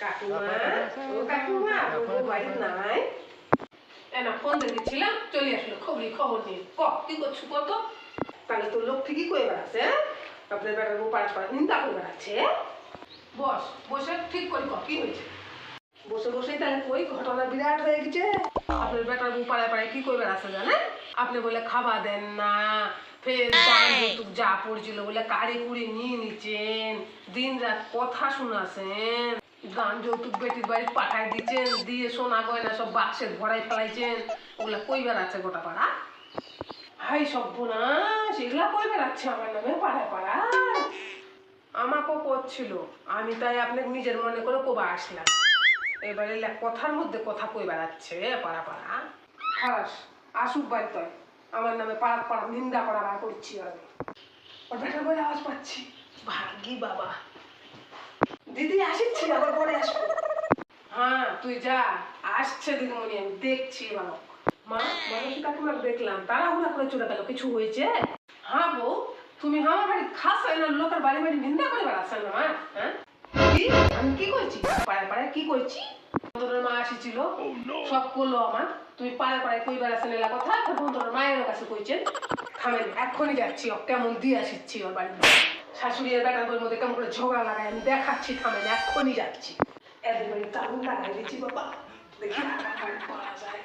কাকিমা, ও কাকিমা, ও বাড়িতে নাই। না ফোন দেখেছিলাম, চলে আসলো খবর নিয়ে। কি করছো কত? তাহলে তোর লোক ঠিকই করে বেড়াচ্ছে, আপনার বেটার বউ পাড়া নিন্দা করে বেড়াচ্ছে। বসে ঠিক করি কি হয়েছে? বসেই তাহলে কই ঘটনা বিরাট হয়ে গেছে। আপনার বেটার বউ পাড়ায় কি করে বেড়াচ্ছে জানেন? আপনি বলে খাবার দেন না, ফের দান যৌতুক যা পড়ছিল বলে কাড়ি কুড়ি নিয়ে নিচ্ছেন, দিন রাত কথা শোনাছেন, গান যৌতুক বেটির বাড়ি পাঠায় দিচ্ছেন, দিয়ে সোনা গয়না সব বাক্সে ভরাই ফেলাইছেন। ওগুলা কই বেড়াচ্ছে গোটা পাড়া? হাই সর্বনাশ, এগুলা কই বেড়াচ্ছে আমার নামে পাড়ায়? আমাকেও করছিল, আমি তাই আপনাকে নিজের মনে করে কোবা আসলাম। এবারে কথার মধ্যে কথা কই বেড়াচ্ছে পাড়া। খাস আসুক বাড়িতে, আমার নামে পাড়া নিন্দা করা বার করছি আমি। ওর বেটার বলে আওয়াজ পাচ্ছি। ভাগ্যি বাবা, দিদি আসিচ্ছি, আবার পরে আসবো। হ্যাঁ তুই যা, আসছে দিদিমণি, আমি দেখছি বাবা। মানুষ কাকিমার দেখলাম তাড়াহুড়া করে চলে গেল, কিছু হয়েছে? হ্যাঁ বউ, তুমি আমার বাড়ি খাস না, লোকের বাড়ি নিন্দা করে বেড়াচ্ছেন না? হ্যাঁ কি আমি কি করছি? পাড়ায় কি করছি? বন্ধুর মা আসিছিল, সব করলো আমার। তুমি পাড়ায় কই বেড়াচ্ছেন এলা কথা, বন্ধুর মায়ের কাছে কইছেন। থামেন, এক্ষুনি যাচ্ছি, কেমন দিয়ে আসিচ্ছি ওর বাড়ি। শাশুড়ি আর বেটার বইয়ের মধ্যে কেমন করে ঝগড়া লাগায় আমি দেখাচ্ছি, থামেন, এক্ষুনি যাচ্ছি। এদের বাড়ি দারুণ লাগাই দিচ্ছি বাবা, দেখি করা যায়।